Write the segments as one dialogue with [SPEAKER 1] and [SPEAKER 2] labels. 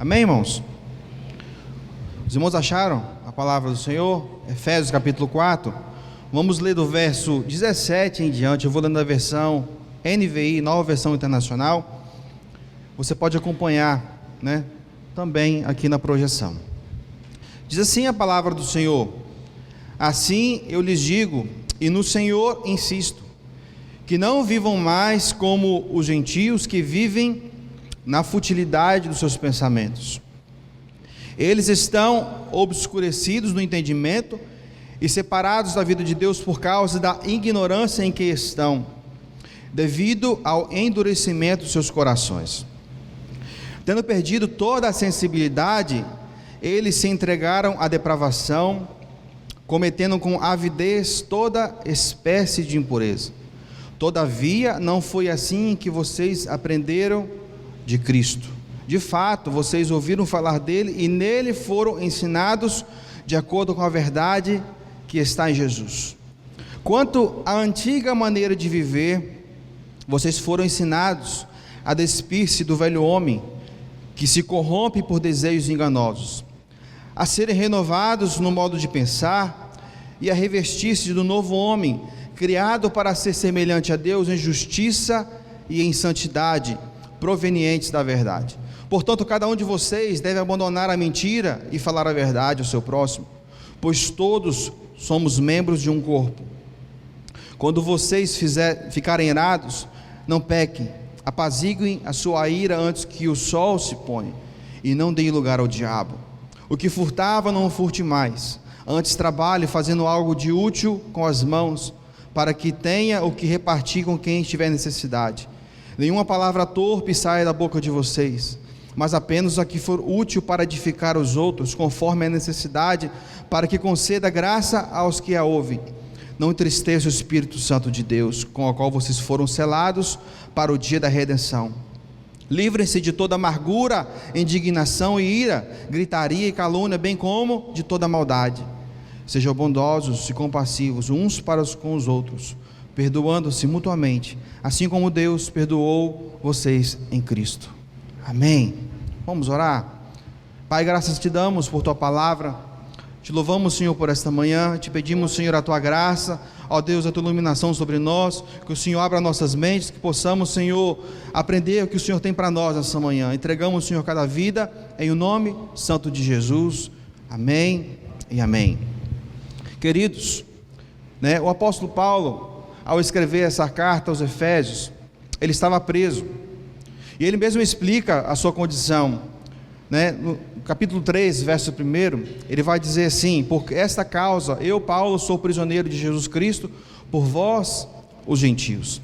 [SPEAKER 1] Amém, irmãos? Os irmãos acharam a palavra do Senhor? Efésios capítulo 4. Vamos ler do verso 17 em diante. Eu vou lendo a versão NVI, Nova Versão Internacional. Você pode acompanhar, também aqui na projeção. Diz assim a palavra do Senhor: assim eu lhes digo, e no Senhor insisto, que não vivam mais como os gentios que vivem na futilidade dos seus pensamentos. Eles estão obscurecidos no entendimento e separados da vida de Deus por causa da ignorância em que estão, devido ao endurecimento dos seus corações. Tendo perdido toda a sensibilidade, eles se entregaram à depravação, cometendo com avidez toda espécie de impureza. Todavia, não foi assim que vocês aprenderam de Cristo. De fato, vocês ouviram falar dele e nele foram ensinados de acordo com a verdade que está em Jesus. Quanto à antiga maneira de viver, vocês foram ensinados a despir-se do velho homem, que se corrompe por desejos enganosos, a serem renovados no modo de pensar e a revestir-se do novo homem, criado para ser semelhante a Deus em justiça e em santidade, provenientes da verdade. Portanto, cada um de vocês deve abandonar a mentira e falar a verdade ao seu próximo, pois todos somos membros de um corpo. Quando vocês ficarem irados, não pequem, apaziguem a sua ira antes que o sol se ponha, e não deem lugar ao diabo. O que furtava, não furte mais, antes trabalhe fazendo algo de útil com as mãos, para que tenha o que repartir com quem tiver necessidade. Nenhuma palavra torpe saia da boca de vocês, mas apenas a que for útil para edificar os outros, conforme a necessidade, para que conceda graça aos que a ouvem. Não entristeça o Espírito Santo de Deus, com o qual vocês foram selados para o dia da redenção. Livrem-se de toda amargura, indignação e ira, gritaria e calúnia, bem como de toda maldade. Sejam bondosos e compassivos uns para com os outros, perdoando-se mutuamente, assim como Deus perdoou vocês em Cristo. Amém. Vamos orar? Pai, graças te damos por tua palavra, te louvamos, Senhor, por esta manhã, te pedimos, Senhor, a tua graça, ó Deus, a tua iluminação sobre nós, que o Senhor abra nossas mentes, que possamos, Senhor, aprender o que o Senhor tem para nós nessa manhã. Entregamos, Senhor, cada vida, em o nome santo de Jesus. Amém e amém. Queridos, o apóstolo Paulo, ao escrever essa carta aos Efésios, ele estava preso, e ele mesmo explica a sua condição, no capítulo 3, verso 1, ele vai dizer assim: por esta causa, eu, Paulo, sou prisioneiro de Jesus Cristo, por vós, os gentios.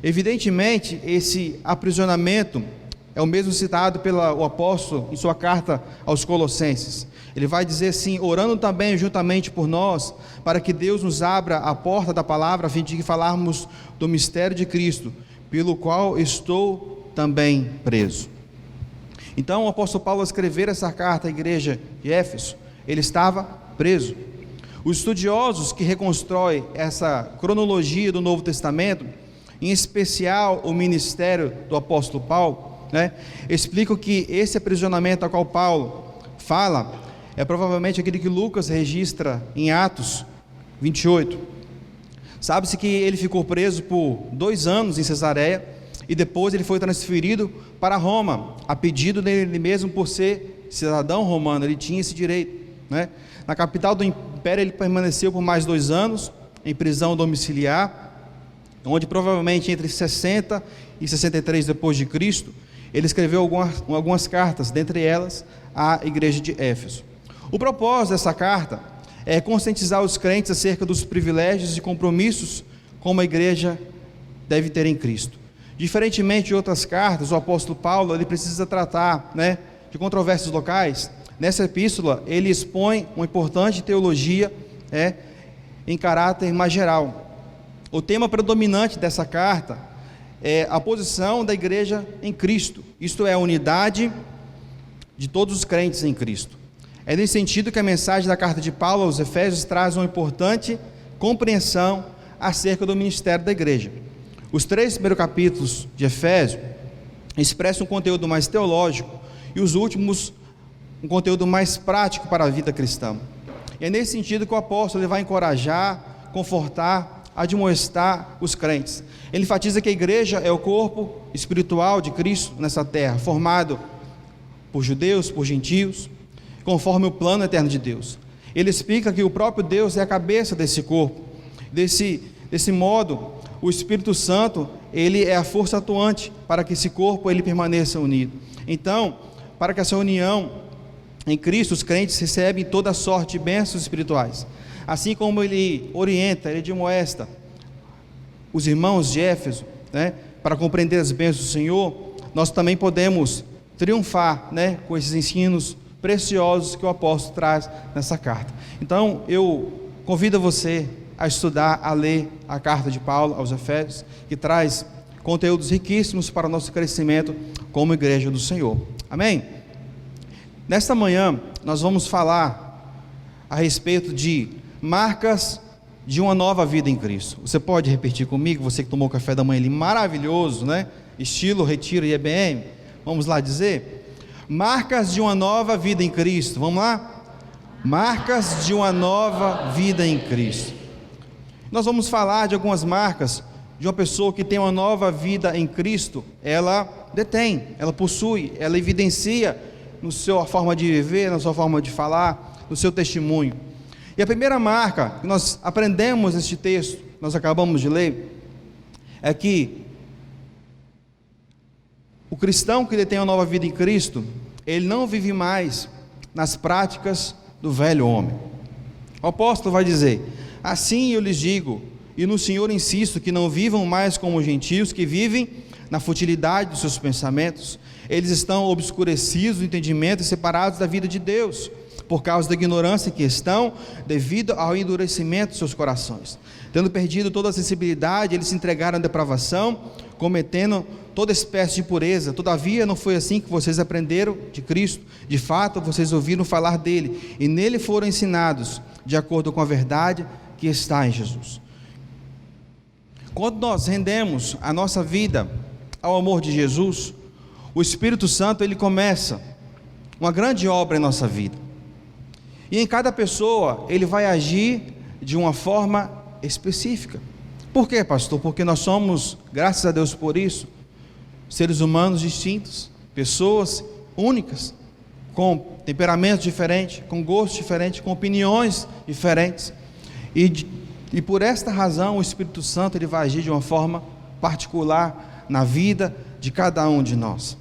[SPEAKER 1] Evidentemente, esse aprisionamento é o mesmo citado pelo apóstolo em sua carta aos Colossenses. Ele vai dizer assim: orando também juntamente por nós, para que Deus nos abra a porta da palavra, a fim de que falarmos do mistério de Cristo, pelo qual estou também preso. Então, o apóstolo Paulo, ao escrever essa carta à igreja de Éfeso, ele estava preso. Os estudiosos que reconstroem essa cronologia do Novo Testamento, em especial o ministério do apóstolo Paulo, explicam que esse aprisionamento ao qual Paulo fala é provavelmente aquele que Lucas registra em Atos 28. Sabe-se que ele ficou preso por 2 anos em Cesareia, e depois ele foi transferido para Roma, a pedido dele mesmo, por ser cidadão romano. Ele tinha esse direito, Na capital do império ele permaneceu por mais 2 anos, em prisão domiciliar, onde provavelmente entre 60 e 63 depois de Cristo, ele escreveu algumas cartas, dentre elas à igreja de Éfeso. O propósito dessa carta é conscientizar os crentes acerca dos privilégios e compromissos como a igreja deve ter em Cristo. Diferentemente de outras cartas, o apóstolo Paulo, ele precisa tratar, de controvérsias locais. Nessa epístola, ele expõe uma importante teologia, em caráter mais geral. O tema predominante dessa carta é a posição da igreja em Cristo, isto é, a unidade de todos os crentes em Cristo. É nesse sentido que a mensagem da carta de Paulo aos Efésios traz uma importante compreensão acerca do ministério da igreja. Os 3 primeiros capítulos de Efésios expressam um conteúdo mais teológico, e os últimos, um conteúdo mais prático para a vida cristã. E é nesse sentido que o apóstolo ele vai encorajar, confortar, admoestar os crentes. Ele enfatiza que a igreja é o corpo espiritual de Cristo nessa terra, formado por judeus, por gentios, conforme o plano eterno de Deus. Ele explica que o próprio Deus é a cabeça desse corpo. Desse modo, o Espírito Santo, ele é a força atuante para que esse corpo ele permaneça unido. Então, para que essa união em Cristo, os crentes recebem toda sorte de bênçãos espirituais. Assim como ele orienta, ele admoesta os irmãos de Éfeso, né, para compreender as bênçãos do Senhor, nós também podemos triunfar, né, com esses ensinos preciosos que o apóstolo traz nessa carta. Então, eu convido você a estudar, a ler a carta de Paulo aos Efésios, que traz conteúdos riquíssimos para o nosso crescimento como igreja do Senhor. Amém? Nesta manhã, nós vamos falar a respeito de marcas de uma nova vida em Cristo. Você pode repetir comigo, você que tomou o café da manhã ali, maravilhoso, né? Estilo Retiro e EBM. Vamos lá dizer? Marcas de uma nova vida em Cristo. Vamos lá? Marcas de uma nova vida em Cristo. Nós vamos falar de algumas marcas de uma pessoa que tem uma nova vida em Cristo. Ela detém, ela possui, ela evidencia na sua forma de viver, na sua forma de falar, no seu testemunho. E a primeira marca que nós aprendemos neste texto, nós acabamos de ler, é que o cristão que detém uma nova vida em Cristo, ele não vive mais nas práticas do velho homem. O apóstolo vai dizer: assim eu lhes digo, e no Senhor insisto, que não vivam mais como gentios que vivem na futilidade dos seus pensamentos. Eles estão obscurecidos do entendimento e separados da vida de Deus, por causa da ignorância que estão, devido ao endurecimento de seus corações. Tendo perdido toda a sensibilidade, eles se entregaram à depravação, cometendo toda espécie de impureza. Todavia não foi assim que vocês aprenderam de Cristo. De fato, vocês ouviram falar dele, e nele foram ensinados, de acordo com a verdade que está em Jesus. Quando nós rendemos a nossa vida ao amor de Jesus, o Espírito Santo ele começa uma grande obra em nossa vida. E em cada pessoa ele vai agir de uma forma específica. Por quê, pastor? Porque nós somos, graças a Deus por isso, seres humanos distintos, pessoas únicas, com temperamentos diferentes, com gostos diferentes, com opiniões diferentes. E por esta razão o Espírito Santo ele vai agir de uma forma particular na vida de cada um de nós.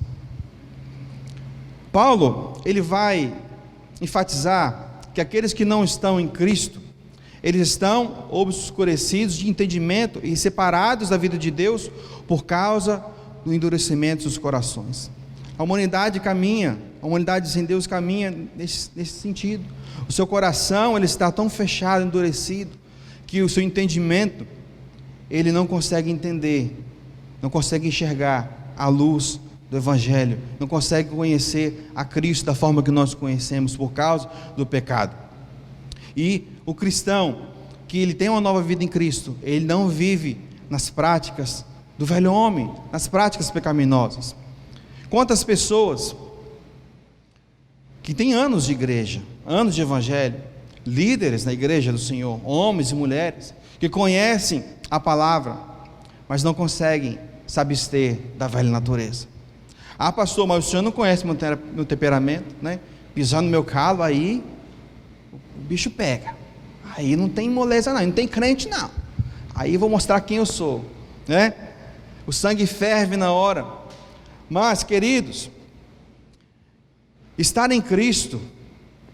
[SPEAKER 1] Paulo, ele vai enfatizar que aqueles que não estão em Cristo, eles estão obscurecidos de entendimento e separados da vida de Deus por causa do endurecimento dos corações. A humanidade sem Deus caminha nesse sentido. O seu coração ele está tão fechado, endurecido, que o seu entendimento ele não consegue entender, não consegue enxergar a luz do Evangelho, não consegue conhecer a Cristo da forma que nós conhecemos por causa do pecado. E o cristão que ele tem uma nova vida em Cristo, ele não vive nas práticas do velho homem, nas práticas pecaminosas. Quantas pessoas que têm anos de igreja, anos de Evangelho, líderes na igreja do Senhor, homens e mulheres, que conhecem a palavra, mas não conseguem se abster da velha natureza. Ah, pastor, mas o senhor não conhece meu temperamento, né? Pisando no meu calo, aí o bicho pega. Aí não tem moleza não tem crente não. Aí eu vou mostrar quem eu sou, né? O sangue ferve na hora. Mas, queridos, estar em Cristo,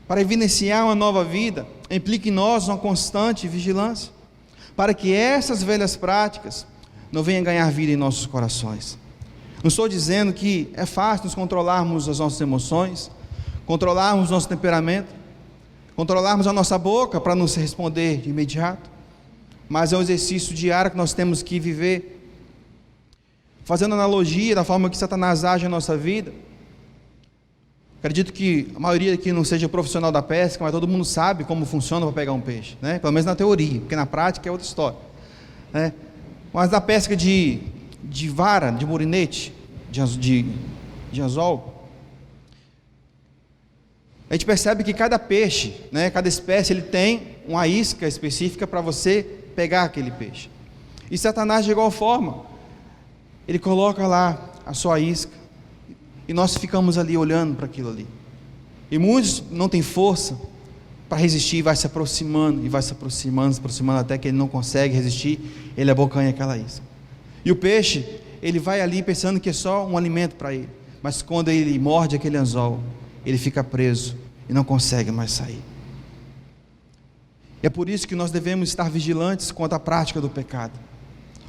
[SPEAKER 1] para evidenciar uma nova vida, implica em nós uma constante vigilância, para que essas velhas práticas não venham ganhar vida em nossos corações. Não estou dizendo que é fácil nos controlarmos as nossas emoções, controlarmos nosso temperamento, controlarmos a nossa boca para não se responder de imediato, mas é um exercício diário que nós temos que viver, fazendo analogia da forma que Satanás age na nossa vida. Acredito que a maioria aqui não seja profissional da pesca, mas todo mundo sabe como funciona para pegar um peixe, né? Pelo menos na teoria, porque na prática é outra história, né? Mas na pesca de vara, de murinete, de anzol, a gente percebe que cada peixe, né, cada espécie, ele tem uma isca específica para você pegar aquele peixe. E Satanás, de igual forma, ele coloca lá a sua isca, e nós ficamos ali olhando para aquilo ali. E muitos não têm força para resistir, vai se aproximando, e vai se aproximando, até que ele não consegue resistir, ele abocanha aquela isca. E o peixe, ele vai ali pensando que é só um alimento para ele, mas quando ele morde aquele anzol, ele fica preso e não consegue mais sair. E é por isso que nós devemos estar vigilantes quanto à prática do pecado,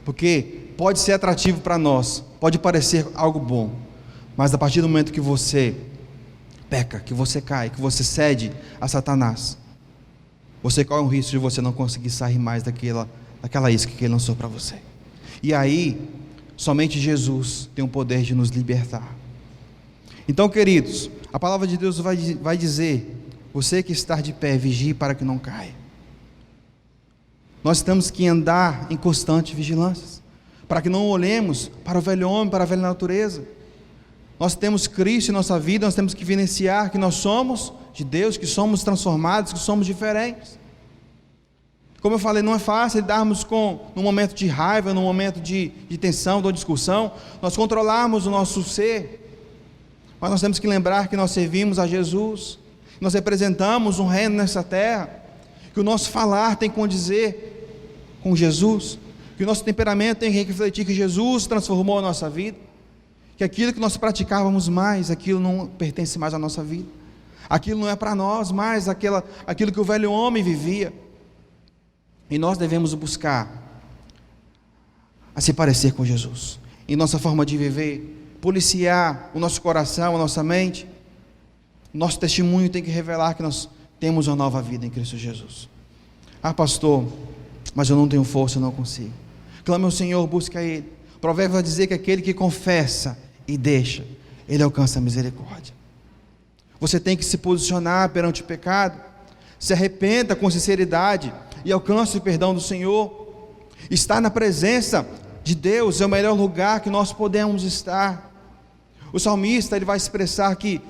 [SPEAKER 1] porque pode ser atrativo para nós, pode parecer algo bom, mas a partir do momento que você peca, que você cai, que você cede a Satanás, você corre o risco de você não conseguir sair mais daquela isca que ele lançou para você. E aí, somente Jesus tem o poder de nos libertar. Então, queridos, a palavra de Deus vai dizer: você que está de pé, vigie para que não caia. Nós temos que andar em constante vigilância, para que não olhemos para o velho homem, para a velha natureza. Nós temos Cristo em nossa vida, nós temos que evidenciar que nós somos de Deus, que somos transformados, que somos diferentes. Como eu falei, não é fácil lidarmos num momento de raiva, num momento de tensão, de discussão, nós controlarmos o nosso ser, mas nós temos que lembrar que nós servimos a Jesus, nós representamos um reino nessa terra, que o nosso falar tem que condizer com Jesus, que o nosso temperamento tem que refletir que Jesus transformou a nossa vida, que aquilo que nós praticávamos mais, aquilo não pertence mais à nossa vida, aquilo não é para nós mais, aquilo que o velho homem vivia, e nós devemos buscar a se parecer com Jesus, em nossa forma de viver, policiar o nosso coração, a nossa mente. Nosso testemunho tem que revelar que nós temos uma nova vida em Cristo Jesus. Ah, pastor, mas eu não tenho força, eu não consigo. Clame ao Senhor, busca Ele. O provérbio vai dizer que aquele que confessa e deixa, ele alcança a misericórdia. Você tem que se posicionar perante o pecado, se arrependa com sinceridade e alcance o perdão do Senhor. Estar na presença de Deus é o melhor lugar que nós podemos estar. O salmista, ele vai expressar que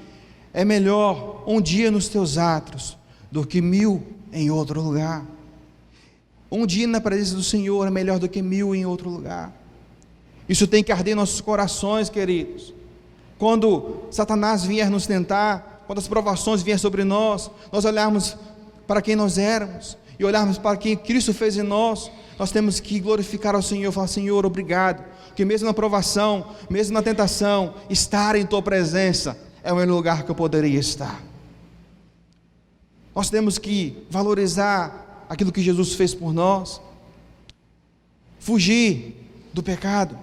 [SPEAKER 1] é melhor um dia nos teus atos do que 1000 em outro lugar. Um dia na presença do Senhor é melhor do que 1000 em outro lugar. Isso tem que arder em nossos corações, queridos. Quando Satanás vier nos tentar, quando as provações vierem sobre nós, nós olharmos para quem nós éramos e olharmos para quem Cristo fez em nós, nós temos que glorificar ao Senhor, falar: Senhor, obrigado, que mesmo na provação, mesmo na tentação, estar em Tua presença é o melhor lugar que eu poderia estar. Nós temos que valorizar aquilo que Jesus fez por nós, fugir do pecado,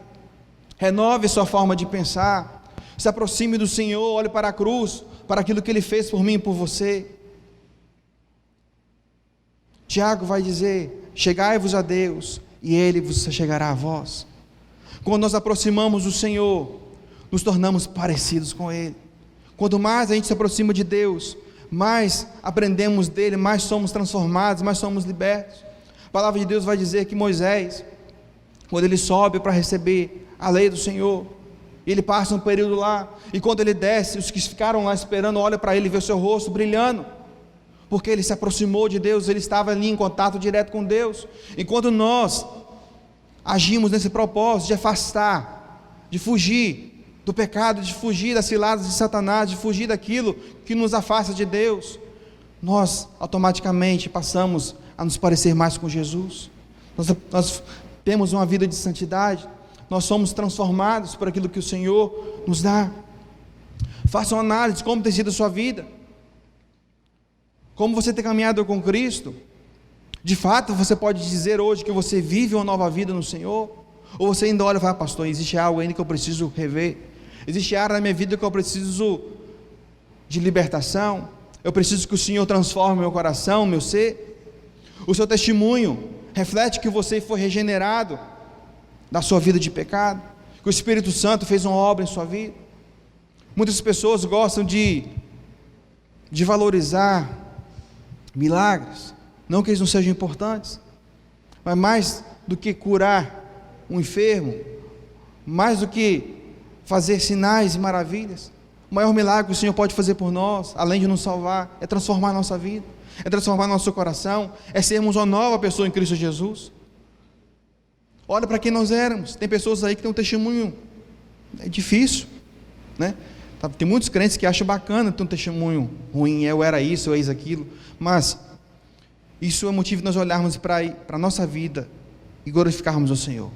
[SPEAKER 1] renove sua forma de pensar, se aproxime do Senhor, olhe para a cruz, para aquilo que Ele fez por mim e por você. Tiago vai dizer: chegai-vos a Deus, e Ele vos chegará a vós. Quando nós aproximamos do Senhor, nos tornamos parecidos com Ele. Quanto mais a gente se aproxima de Deus, mais aprendemos dEle, mais somos transformados, mais somos libertos. A palavra de Deus vai dizer que Moisés, quando ele sobe para receber a lei do Senhor, ele passa um período lá, e quando ele desce, os que ficaram lá esperando olham para ele e vê o seu rosto brilhando, porque ele se aproximou de Deus, ele estava ali em contato direto com Deus. Enquanto nós agimos nesse propósito de afastar, de fugir do pecado, de fugir das ciladas de Satanás, de fugir daquilo que nos afasta de Deus, nós automaticamente passamos a nos parecer mais com Jesus. Nós temos uma vida de santidade, nós somos transformados por aquilo que o Senhor nos dá. Faça uma análise de como tem sido a sua vida, como você tem caminhado com Cristo. De fato, você pode dizer hoje que você vive uma nova vida no Senhor? Ou você ainda olha e fala: pastor, existe algo ainda que eu preciso rever, existe área na minha vida que eu preciso de libertação, eu preciso que o Senhor transforme meu coração, meu ser. O seu testemunho reflete que você foi regenerado da sua vida de pecado, que o Espírito Santo fez uma obra em sua vida. Muitas pessoas gostam de valorizar milagres, não que eles não sejam importantes, mas mais do que curar um enfermo, mais do que fazer sinais e maravilhas, O maior milagre que o Senhor pode fazer por nós, além de nos salvar, é transformar a nossa vida, é transformar nosso coração, é sermos uma nova pessoa em Cristo Jesus. Olha para quem nós éramos. Tem pessoas aí que têm um testemunho, é difícil, né? Tem muitos crentes que acham bacana ter um testemunho ruim, eu era isso, eu eis aquilo, mas isso é motivo de nós olharmos para a nossa vida e glorificarmos o Senhor,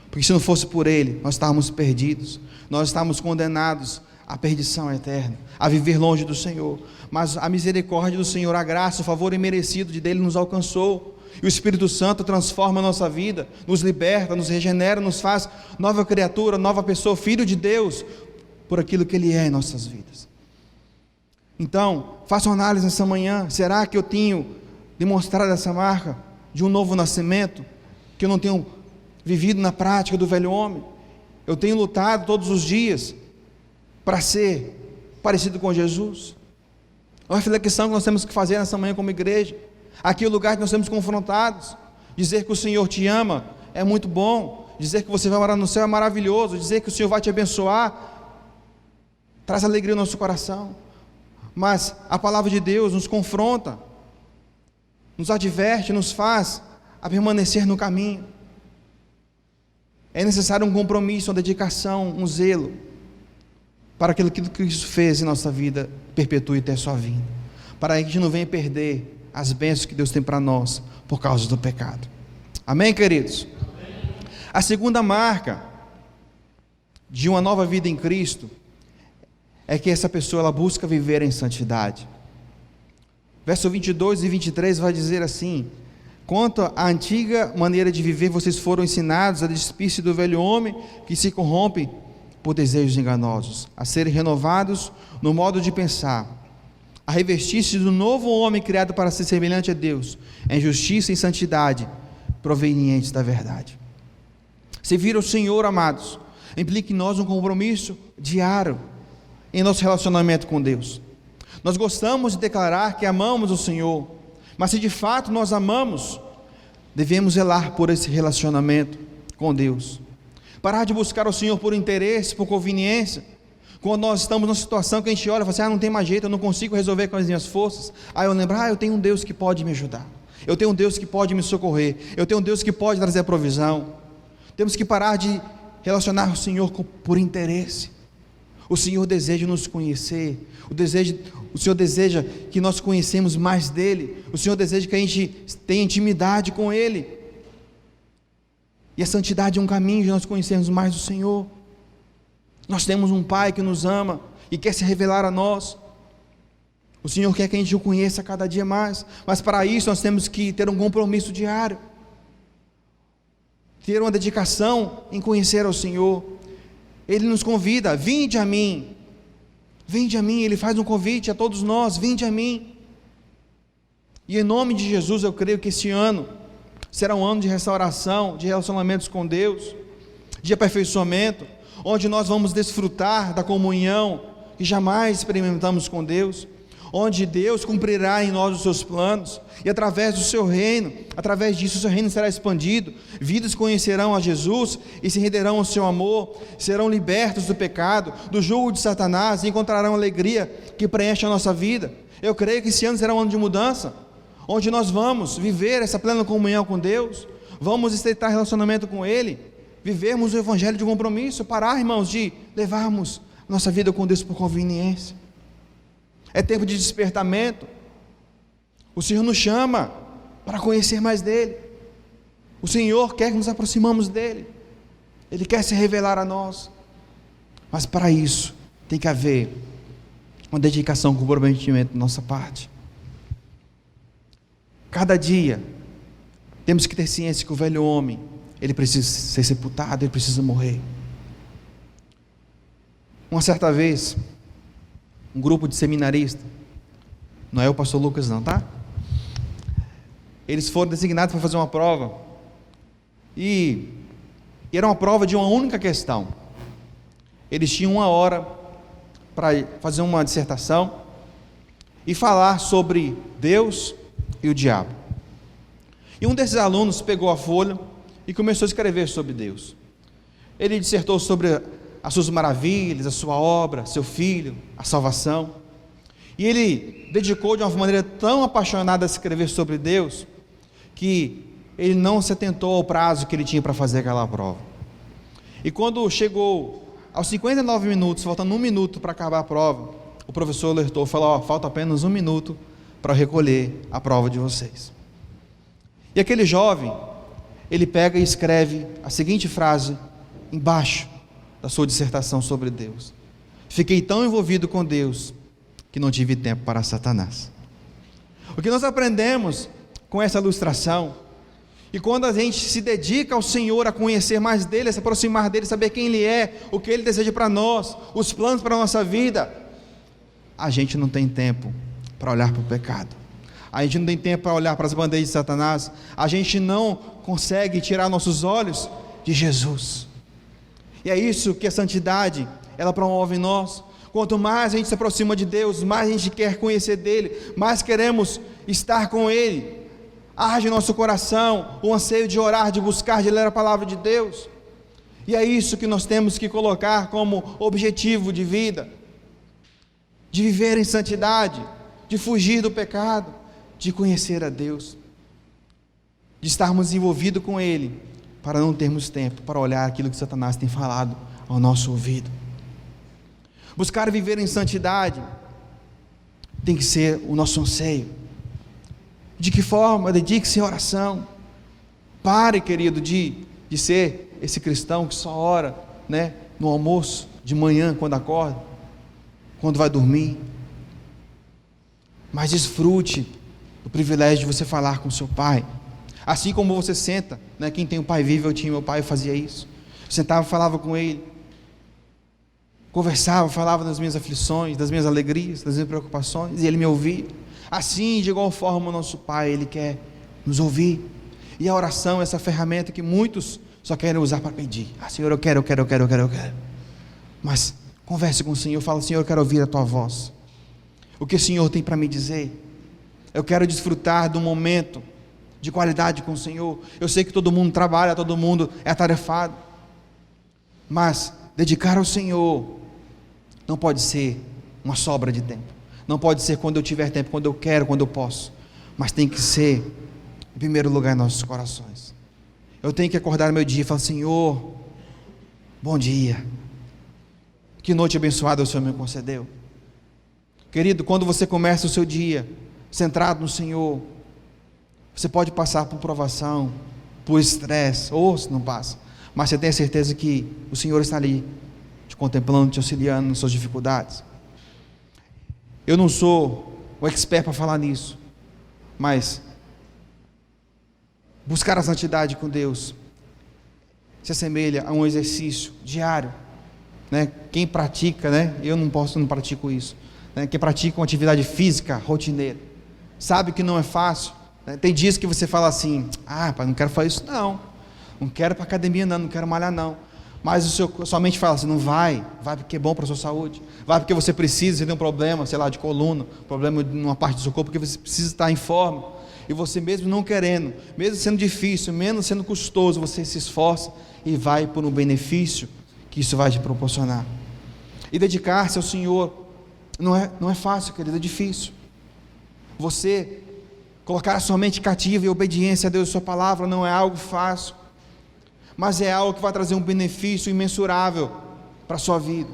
[SPEAKER 1] porque se não fosse por Ele, nós estávamos perdidos, nós estávamos condenados à perdição eterna, a viver longe do Senhor, mas a misericórdia do Senhor, a graça, o favor imerecido dele nos alcançou, e o Espírito Santo transforma a nossa vida, nos liberta, nos regenera, nos faz nova criatura, nova pessoa, filho de Deus, por aquilo que Ele é em nossas vidas. Então, faça uma análise nessa manhã. Será que eu tenho demonstrado essa marca de um novo nascimento, que eu não tenho vivido na prática do velho homem? Eu tenho lutado todos os dias para ser parecido com Jesus? É uma reflexão que nós temos que fazer nessa manhã como igreja. Aqui é o lugar que nós somos confrontados. Dizer que o Senhor te ama é muito bom, dizer que você vai morar no céu é maravilhoso, dizer que o Senhor vai te abençoar traz alegria ao nosso coração, mas a palavra de Deus nos confronta, nos adverte, nos faz a permanecer no caminho. É necessário um compromisso, uma dedicação, um zelo, para que aquilo que Cristo fez em nossa vida perpetue até a sua vinda, para que a gente não venha perder as bênçãos que Deus tem para nós, por causa do pecado. Amém, queridos? Amém. A segunda marca de uma nova vida em Cristo é que essa pessoa ela busca viver em santidade. Verso 22 e 23 vai dizer assim: quanto à antiga maneira de viver, vocês foram ensinados a despir-se do velho homem que se corrompe por desejos enganosos, a serem renovados no modo de pensar, a revestir-se do novo homem criado para ser semelhante a Deus, em justiça e santidade provenientes da verdade. Servir ao Senhor, amados, implica em nós um compromisso diário em nosso relacionamento com Deus. Nós gostamos de declarar que amamos o Senhor, mas se de fato nós amamos, devemos zelar por esse relacionamento com Deus. Parar de buscar o Senhor por interesse, por conveniência. Quando nós estamos numa situação que a gente olha e fala assim: não tem mais jeito, eu não consigo resolver com as minhas forças. Aí eu lembro: eu tenho um Deus que pode me ajudar, eu tenho um Deus que pode me socorrer, eu tenho um Deus que pode trazer a provisão. Temos que parar de relacionar o Senhor por interesse. O Senhor deseja nos conhecer, o Senhor deseja que nós conhecemos mais dEle, o Senhor deseja que a gente tenha intimidade com Ele, e a santidade é um caminho de nós conhecermos mais do Senhor. Nós temos um Pai que nos ama e quer se revelar a nós. O Senhor quer que a gente o conheça cada dia mais, mas para isso nós temos que ter um compromisso diário, ter uma dedicação em conhecer ao Senhor. Ele nos convida: vinde a mim, Ele faz um convite a todos nós: vinde a mim. E em nome de Jesus eu creio que esse ano será um ano de restauração, de relacionamentos com Deus, de aperfeiçoamento, onde nós vamos desfrutar da comunhão que jamais experimentamos com Deus, onde Deus cumprirá em nós os seus planos, e através do seu reino, através disso o seu reino será expandido, vidas conhecerão a Jesus e se renderão ao seu amor, serão libertos do pecado, do jugo de Satanás, e encontrarão alegria que preenche a nossa vida. Eu creio que esse ano será um ano de mudança, onde nós vamos viver essa plena comunhão com Deus, vamos estreitar relacionamento com Ele, vivermos o evangelho de compromisso, parar, irmãos, de levarmos nossa vida com Deus por conveniência. É tempo de despertamento. O Senhor nos chama para conhecer mais dEle. O Senhor quer que nos aproximamos dEle. Ele quer se revelar a nós. Mas para isso tem que haver uma dedicação, um comprometimento da nossa parte. Cada dia temos que ter ciência que o velho homem, ele precisa ser sepultado, ele precisa morrer. Uma certa vez, um grupo de seminaristas, não é o pastor Lucas não, tá? Eles foram designados para fazer uma prova, e era uma prova de uma única questão. Eles tinham 1 hora para fazer uma dissertação e falar sobre Deus e o diabo. E um desses alunos pegou a folha e começou a escrever sobre Deus. Ele dissertou sobre as suas maravilhas, a sua obra, seu filho, a salvação. E ele dedicou de uma maneira tão apaixonada a escrever sobre Deus, que ele não se atentou ao prazo que ele tinha para fazer aquela prova. E quando chegou aos 59 minutos, faltando 1 minuto para acabar a prova, o professor alertou e falou: falta apenas 1 minuto para recolher a prova de vocês. E aquele jovem, ele pega e escreve a seguinte frase embaixo da sua dissertação sobre Deus: fiquei tão envolvido com Deus que não tive tempo para Satanás. O que nós aprendemos com essa ilustração, e quando a gente se dedica ao Senhor, a conhecer mais dele, a se aproximar dele, saber quem ele é, o que ele deseja para nós, os planos para a nossa vida, a gente não tem tempo para olhar para o pecado, a gente não tem tempo para olhar para as bandejas de Satanás, a gente não consegue tirar nossos olhos de Jesus. E é isso que a santidade, ela promove em nós. Quanto mais a gente se aproxima de Deus, mais a gente quer conhecer dele, mais queremos estar com ele, arde em nosso coração o anseio de orar, de buscar, de ler a palavra de Deus. E é isso que nós temos que colocar como objetivo de vida, de viver em santidade, de fugir do pecado, de conhecer a Deus, de estarmos envolvidos com ele, para não termos tempo para olhar aquilo que Satanás tem falado ao nosso ouvido. Buscar viver em santidade tem que ser o nosso anseio. De que forma? Dedique-se em oração. Pare, querido, de ser esse cristão que só ora, no almoço, de manhã, quando acorda, quando vai dormir. Mas desfrute do privilégio de você falar com seu pai. Assim como você senta, quem tem um pai vivo, eu tinha meu pai, eu fazia isso. Eu sentava e falava com ele, conversava, falava das minhas aflições, das minhas alegrias, das minhas preocupações, e ele me ouvia. Assim, de igual forma, o nosso pai, ele quer nos ouvir. E a oração é essa ferramenta que muitos só querem usar para pedir: Senhor, eu quero. Mas converse com o Senhor, fala: Senhor, eu quero ouvir a tua voz. O que o Senhor tem para me dizer? Eu quero desfrutar de um momento de qualidade com o Senhor. Eu sei que todo mundo trabalha, todo mundo é atarefado, mas dedicar ao Senhor não pode ser uma sobra de tempo, não pode ser quando eu tiver tempo, quando eu quero, quando eu posso, mas tem que ser em primeiro lugar em nossos corações. Eu tenho que acordar no meu dia e falar: Senhor, bom dia, que noite abençoada o Senhor me concedeu. Querido, quando você começa o seu dia centrado no Senhor, você pode passar por provação, por estresse, ou se não passa, mas você tem a certeza que o Senhor está ali, te contemplando, te auxiliando nas suas dificuldades. Eu não sou o expert para falar nisso, mas buscar a santidade com Deus se assemelha a um exercício diário, Quem pratica, eu não pratico isso, Quem pratica uma atividade física rotineira, sabe que não é fácil. Tem dias que você fala assim: pai, não quero fazer isso não quero ir para a academia não quero malhar não, mas sua mente fala assim: não vai porque é bom para a sua saúde, vai porque você precisa, você tem um problema, sei lá, de coluna, problema em uma parte do seu corpo, porque você precisa estar em forma, e você mesmo não querendo, mesmo sendo difícil, mesmo sendo custoso, você se esforça e vai por um benefício que isso vai te proporcionar. E dedicar-se ao Senhor não é fácil, querido, é difícil. Você colocar a sua mente cativa em obediência a Deus e a sua palavra não é algo fácil, mas é algo que vai trazer um benefício imensurável para a sua vida.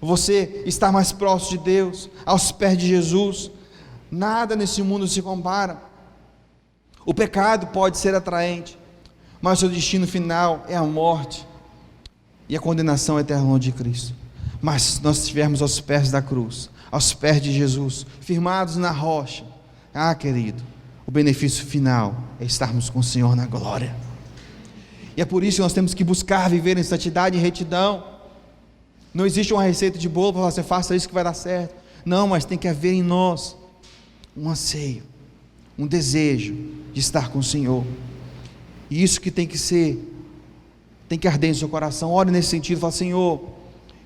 [SPEAKER 1] Você estar mais próximo de Deus, aos pés de Jesus. Nada nesse mundo se compara. O pecado pode ser atraente, mas o seu destino final é a morte e a condenação eterna longe de Cristo. Mas se nós estivermos aos pés da cruz, aos pés de Jesus, firmados na rocha, querido, o benefício final é estarmos com o Senhor na glória. E é por isso que nós temos que buscar viver em santidade e retidão. Não existe uma receita de bolo para você faça isso que vai dar certo. Não, mas tem que haver em nós um anseio, um desejo de estar com o Senhor. E isso que tem que arder em seu coração. Ore nesse sentido, fala: Senhor,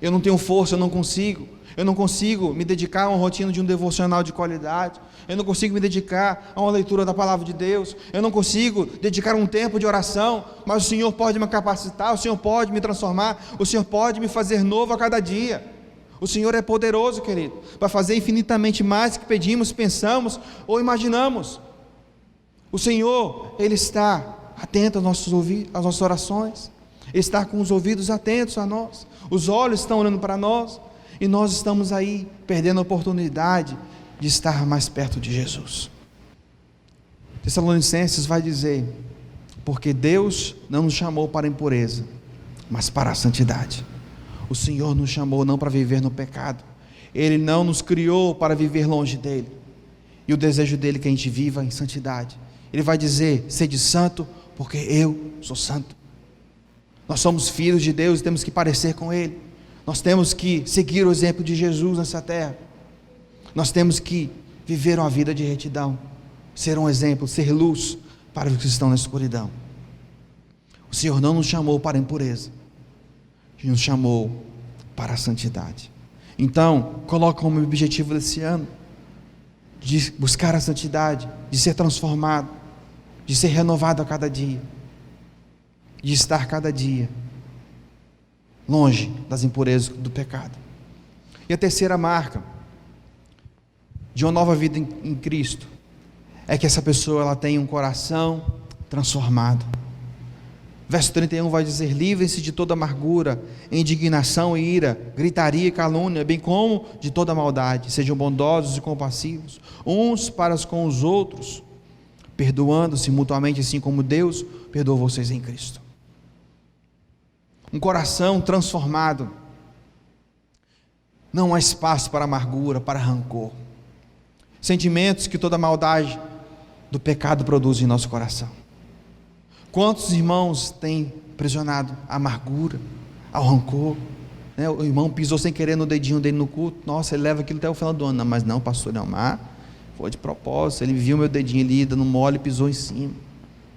[SPEAKER 1] Eu não tenho força, eu não consigo me dedicar a uma rotina de um devocional de qualidade, eu não consigo me dedicar a uma leitura da palavra de Deus, eu não consigo dedicar um tempo de oração, mas o Senhor pode me capacitar, o Senhor pode me transformar, o Senhor pode me fazer novo a cada dia. O Senhor é poderoso, querido, para fazer infinitamente mais do que pedimos, pensamos ou imaginamos. O Senhor, Ele está atento aos nossos ouvidos, às nossas orações, Ele está com os ouvidos atentos a nós, os olhos estão olhando para nós, e nós estamos aí perdendo a oportunidade de estar mais perto de Jesus. Tessalonicenses vai dizer: porque Deus não nos chamou para a impureza, mas para a santidade. O Senhor nos chamou não para viver no pecado, Ele não nos criou para viver longe dEle, e o desejo dEle é que a gente viva em santidade. Ele vai dizer: sede santo, porque eu sou santo. Nós somos filhos de Deus e temos que parecer com Ele, nós temos que seguir o exemplo de Jesus nessa terra, nós temos que viver uma vida de retidão, ser um exemplo, ser luz para os que estão na escuridão. O Senhor não nos chamou para a impureza, Ele nos chamou para a santidade. Então, coloca como objetivo desse ano, de buscar a santidade, de ser transformado, de ser renovado a cada dia, de estar cada dia longe das impurezas do pecado. E a terceira marca de uma nova vida em Cristo é que essa pessoa ela tem um coração transformado. Verso 31 vai dizer: livrem-se de toda amargura, indignação e ira, gritaria e calúnia, bem como de toda maldade. Sejam bondosos e compassivos uns para com os outros, perdoando-se mutuamente, assim como Deus perdoou vocês em Cristo. Um coração transformado, não há espaço para amargura, para rancor, sentimentos que toda maldade do pecado produz em nosso coração. Quantos irmãos têm aprisionado a amargura, ao rancor, né? O irmão pisou sem querer no dedinho dele no culto, nossa, ele leva aquilo até o final do ano. Não, mas não, pastor, não, mas foi de propósito, ele viu meu dedinho ali dando mole e pisou em cima,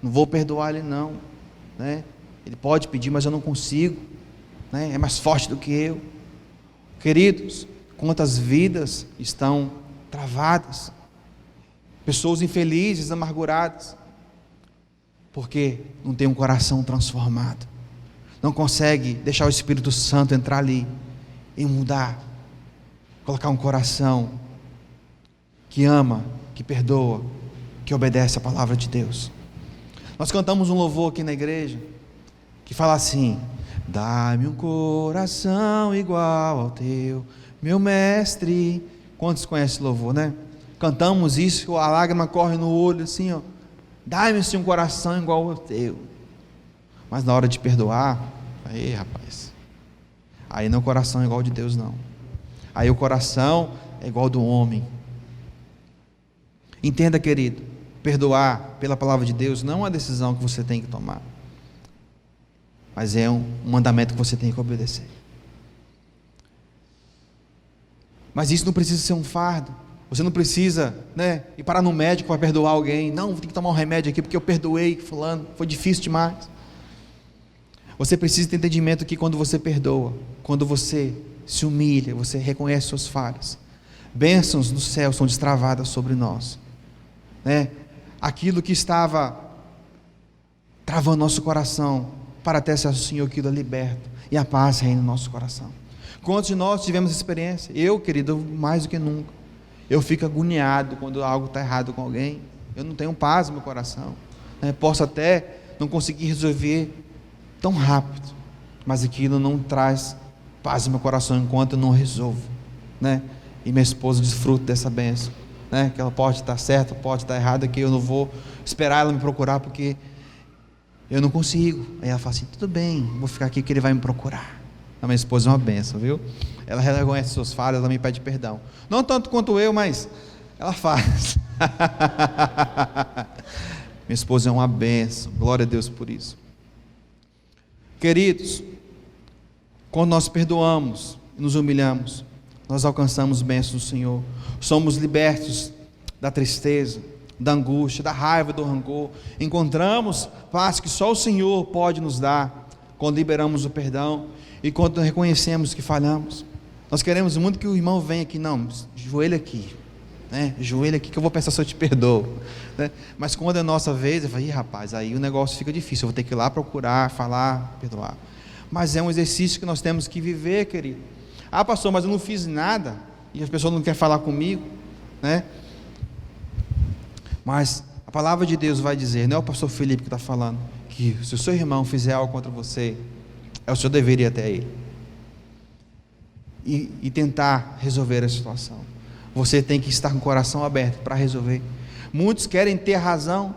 [SPEAKER 1] não vou perdoar ele não, né? Ele pode pedir, mas eu não consigo, né? É mais forte do que eu. Queridos, quantas vidas estão travadas, pessoas infelizes, amarguradas, porque não tem um coração transformado, não consegue deixar o Espírito Santo entrar ali e mudar, colocar um coração que ama, que perdoa, que obedece a palavra de Deus. Nós cantamos um louvor aqui na igreja que fala assim: dá-me um coração igual ao teu, meu mestre. Quantos conhecem esse louvor, né? Cantamos isso, a lágrima corre no olho assim, ó. Dá-me um coração igual ao teu. Mas na hora de perdoar, aí rapaz, aí não é o coração igual ao de Deus não, aí o coração é igual ao do homem. Entenda, querido, perdoar pela palavra de Deus não é uma decisão que você tem que tomar, mas é um mandamento que você tem que obedecer. Mas isso não precisa ser um fardo. Você não precisa, né, ir parar no médico para perdoar alguém. Não, vou ter que tomar um remédio aqui porque eu perdoei fulano, foi difícil demais. Você precisa ter entendimento que quando você perdoa, quando você se humilha, você reconhece suas falhas, bênçãos do céu são destravadas sobre nós, né? Aquilo que estava travando nosso coração, para até ser o Senhor que o liberta, e a paz reina no nosso coração. Quantos de nós tivemos essa experiência? Eu, querido, mais do que nunca. Eu fico agoniado quando algo está errado com alguém, eu não tenho paz no meu coração, né? Posso até não conseguir resolver tão rápido, mas aquilo não traz paz no meu coração enquanto eu não resolvo, né? E minha esposa desfruta dessa bênção, né? Que ela pode estar certa, pode estar errada, que eu não vou esperar ela me procurar porque eu não consigo. Aí ela fala assim: tudo bem, vou ficar aqui que ele vai me procurar. A minha esposa é uma bênção, viu? Ela reconhece suas falhas, ela me pede perdão, não tanto quanto eu, mas ela faz. Minha esposa é uma bênção, glória a Deus por isso. Queridos, quando nós perdoamos e nos humilhamos, nós alcançamos bênçãos do Senhor, somos libertos da tristeza, da angústia, da raiva, do rancor, encontramos paz que só o Senhor pode nos dar, quando liberamos o perdão e quando reconhecemos que falhamos. Nós queremos muito que o irmão venha aqui, não, joelho aqui, né? Joelho aqui que eu vou pensar se eu te perdoo, né? Mas quando é nossa vez, eu falo, ih, rapaz, aí o negócio fica difícil, eu vou ter que ir lá procurar, falar, perdoar. Mas é um exercício que nós temos que viver, querido. Ah, pastor, mas eu não fiz nada e as pessoas não querem falar comigo, né? Mas a palavra de Deus vai dizer, não é o pastor Felipe que está falando, que se o seu irmão fizer algo contra você, é o seu dever ir até ele e tentar resolver a situação. Você tem que estar com o coração aberto para resolver. Muitos querem ter a razão,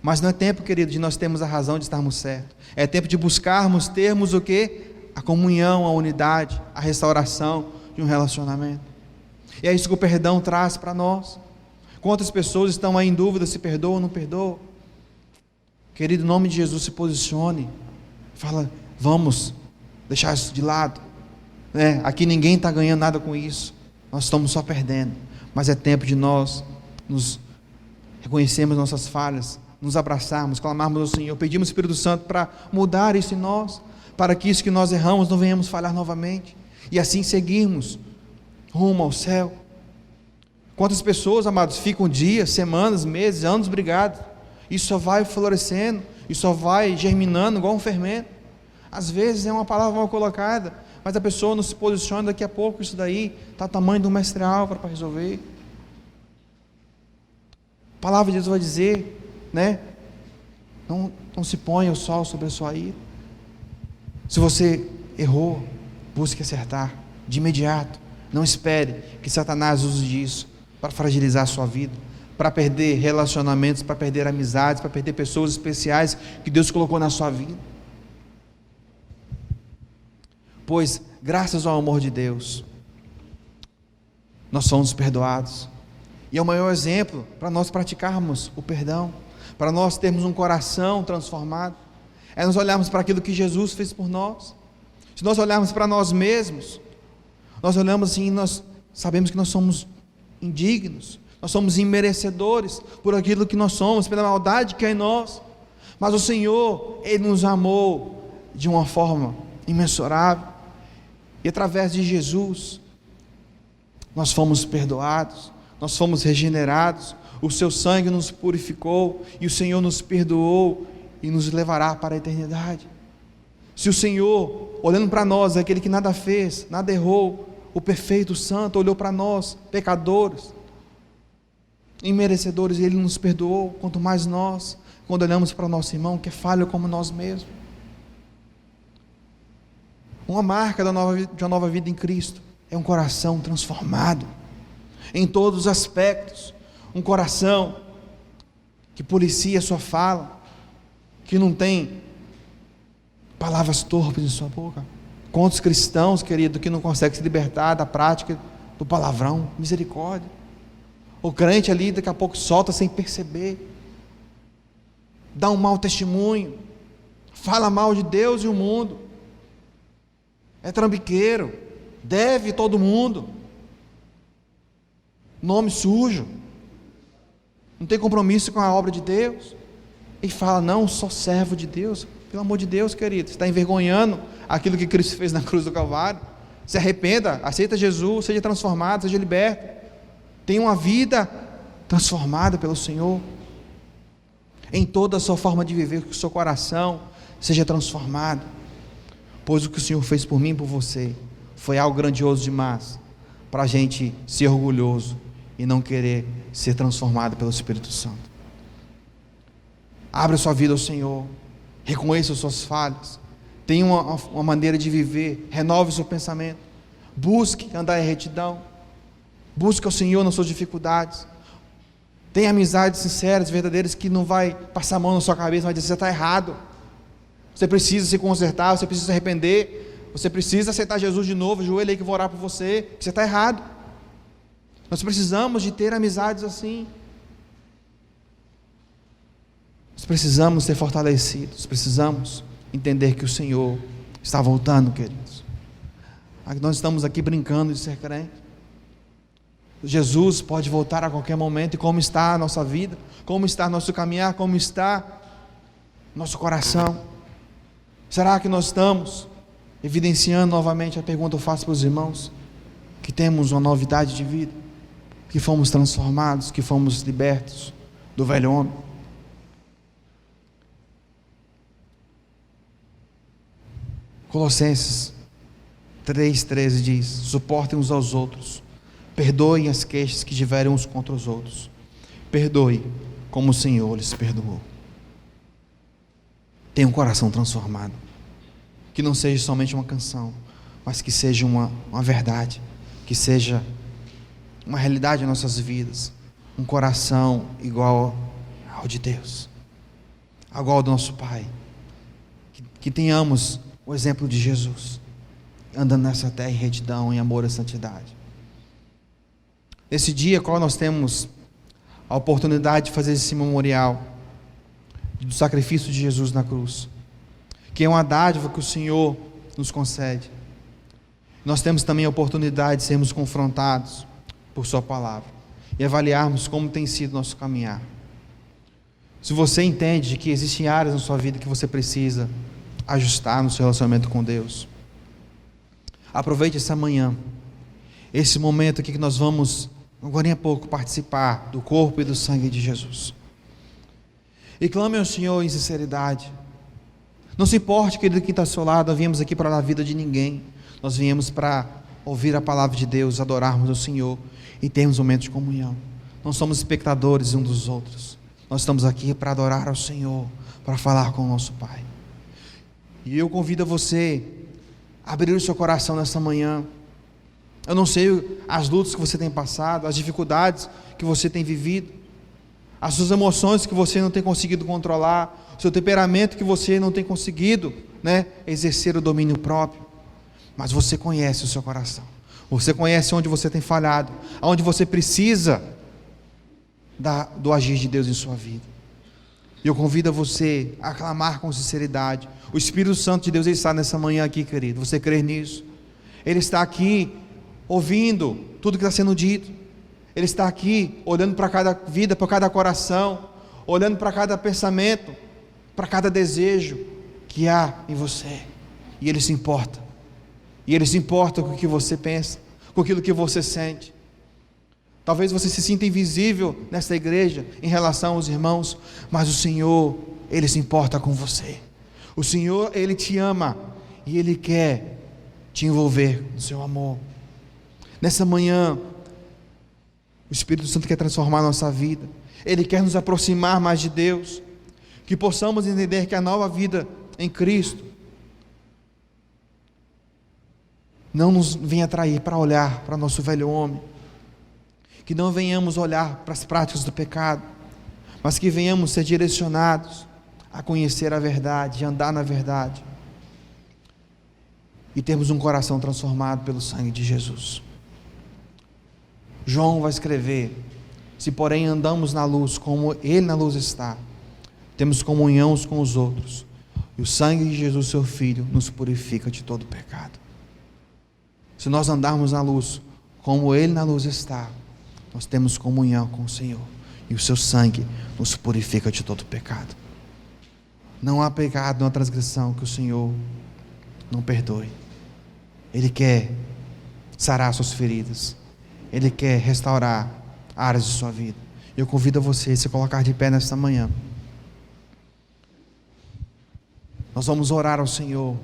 [SPEAKER 1] mas não é tempo, querido, de nós termos a razão de estarmos certos. É tempo de buscarmos, termos o quê? A comunhão, a unidade, a restauração de um relacionamento. E é isso que o perdão traz para nós. Quantas pessoas estão aí em dúvida se perdoam ou não perdoam? Querido, em nome de Jesus, se posicione. Fala, vamos deixar isso de lado, né? Aqui ninguém está ganhando nada com isso. Nós estamos só perdendo. Mas é tempo de nós nos reconhecermos nossas falhas, nos abraçarmos, clamarmos ao Senhor, pedimos ao Espírito Santo para mudar isso em nós, para que isso que nós erramos não venhamos falhar novamente, e assim seguirmos rumo ao céu. Quantas pessoas, amados, ficam dias, semanas, meses, anos brigados, isso só vai florescendo, isso só vai germinando igual um fermento. Às vezes é uma palavra mal colocada, mas a pessoa não se posiciona, daqui a pouco isso daí está o tamanho de um mestre Álvaro para resolver. A palavra de Deus vai dizer, né? Não se ponha o sol sobre a sua ira. Se você errou, busque acertar de imediato. Não espere que Satanás use disso para fragilizar a sua vida, para perder relacionamentos, para perder amizades, para perder pessoas especiais que Deus colocou na sua vida. Pois, graças ao amor de Deus, nós somos perdoados. E é o maior exemplo para nós praticarmos o perdão, para nós termos um coração transformado, é nós olharmos para aquilo que Jesus fez por nós. Se nós olharmos para nós mesmos, nós olhamos assim, nós sabemos que nós somos indignos, nós somos imerecedores por aquilo que nós somos, pela maldade que é em nós, mas o Senhor, Ele nos amou de uma forma imensurável, e através de Jesus, nós fomos perdoados, nós fomos regenerados, o seu sangue nos purificou, e o Senhor nos perdoou, e nos levará para a eternidade. Se o Senhor, olhando para nós, aquele que nada fez, nada errou, o perfeito, o santo, olhou para nós, pecadores, imerecedores, e Ele nos perdoou, quanto mais nós, quando olhamos para o nosso irmão, que é falho como nós mesmos. Uma marca de uma nova vida em Cristo é um coração transformado em todos os aspectos, um coração que policia a sua fala, que não tem palavras torpes em sua boca. Quantos cristãos, querido, que não conseguem se libertar da prática do palavrão? Misericórdia. O crente ali daqui a pouco solta sem perceber, dá um mau testemunho, fala mal de Deus e o mundo, é trambiqueiro, deve todo mundo, nome sujo, não tem compromisso com a obra de Deus, e fala, não, sou servo de Deus. Pelo amor de Deus, querido, você está envergonhando aquilo que Cristo fez na cruz do Calvário. Se arrependa, aceita Jesus, seja transformado, seja liberto, tenha uma vida transformada pelo Senhor, em toda a sua forma de viver, que o seu coração seja transformado, pois o que o Senhor fez por mim e por você foi algo grandioso demais para a gente ser orgulhoso e não querer ser transformado pelo Espírito Santo. Abra sua vida ao Senhor, reconheça as suas falhas, tenha uma maneira de viver, renove o seu pensamento, busque andar em retidão, busque ao Senhor nas suas dificuldades, tenha amizades sinceras, verdadeiras, que não vai passar a mão na sua cabeça, vai dizer, você está errado, você precisa se consertar, você precisa se arrepender, você precisa aceitar Jesus de novo, ajoelha aí que eu vou orar por você, que você está errado. Nós precisamos de ter amizades assim, nós precisamos ser fortalecidos, precisamos entender que o Senhor está voltando, queridos. Nós estamos aqui brincando de ser crente. Jesus pode voltar a qualquer momento, e como está a nossa vida, como está nosso caminhar, como está nosso coração. Será que nós estamos evidenciando novamente a pergunta que eu faço para os irmãos? Que temos uma novidade de vida? Que fomos transformados, que fomos libertos do velho homem? Colossenses 3,13 diz: suportem uns aos outros, perdoem as queixas que tiverem uns contra os outros, perdoe como o Senhor lhes perdoou. Tenha um coração transformado, que não seja somente uma canção, mas que seja uma verdade, que seja uma realidade em nossas vidas, um coração igual ao de Deus, igual ao do nosso Pai, que tenhamos o exemplo de Jesus, andando nessa terra em retidão, em amor e santidade. Nesse dia, qual nós temos a oportunidade de fazer esse memorial do sacrifício de Jesus na cruz, que é uma dádiva que o Senhor nos concede. Nós temos também a oportunidade de sermos confrontados por sua palavra e avaliarmos como tem sido nosso caminhar. Se você entende que existem áreas na sua vida que você precisa ajustar no seu relacionamento com Deus, aproveite essa manhã, esse momento aqui que nós vamos agora em pouco participar do corpo e do sangue de Jesus, e clame ao Senhor em sinceridade. Não se importe, querido, quem está ao seu lado. Nós viemos aqui para dar a vida de ninguém, nós viemos para ouvir a palavra de Deus, adorarmos o Senhor e termos um momento de comunhão. Não somos espectadores uns dos outros, nós estamos aqui para adorar ao Senhor, para falar com o nosso Pai. E eu convido você a abrir o seu coração nessa manhã. Eu não sei as lutas que você tem passado, as dificuldades que você tem vivido, as suas emoções que você não tem conseguido controlar, o seu temperamento que você não tem conseguido, exercer o domínio próprio. Mas você conhece o seu coração, você conhece onde você tem falhado, onde você precisa do agir de Deus em sua vida. E eu convido você a clamar com sinceridade. O Espírito Santo de Deus, ele está nessa manhã aqui, querido. Você crê nisso? Ele está aqui ouvindo tudo que está sendo dito. Ele está aqui olhando para cada vida, para cada coração, olhando para cada pensamento, para cada desejo que há em você. E Ele se importa. E Ele se importa com o que você pensa, com aquilo que você sente. Talvez você se sinta invisível nesta igreja em relação aos irmãos, mas o Senhor, Ele se importa com você. O Senhor, Ele te ama e Ele quer te envolver no seu amor. Nessa manhã, o Espírito Santo quer transformar a nossa vida. Ele quer nos aproximar mais de Deus, que possamos entender que a nova vida em Cristo não nos venha atrair para olhar para nosso velho homem, que não venhamos olhar para as práticas do pecado, mas que venhamos ser direcionados a conhecer a verdade, a andar na verdade, e termos um coração transformado pelo sangue de Jesus. João vai escrever: se porém andamos na luz, como Ele na luz está, temos comunhão uns com os outros, e o sangue de Jesus, seu Filho, nos purifica de todo pecado. Se nós andarmos na luz, como Ele na luz está, nós temos comunhão com o Senhor, e o seu sangue nos purifica de todo pecado. Não há pecado, não há transgressão que o Senhor não perdoe. Ele quer sarar suas feridas, Ele quer restaurar áreas de sua vida. Eu convido você a se colocar de pé nesta manhã. Nós vamos orar ao Senhor.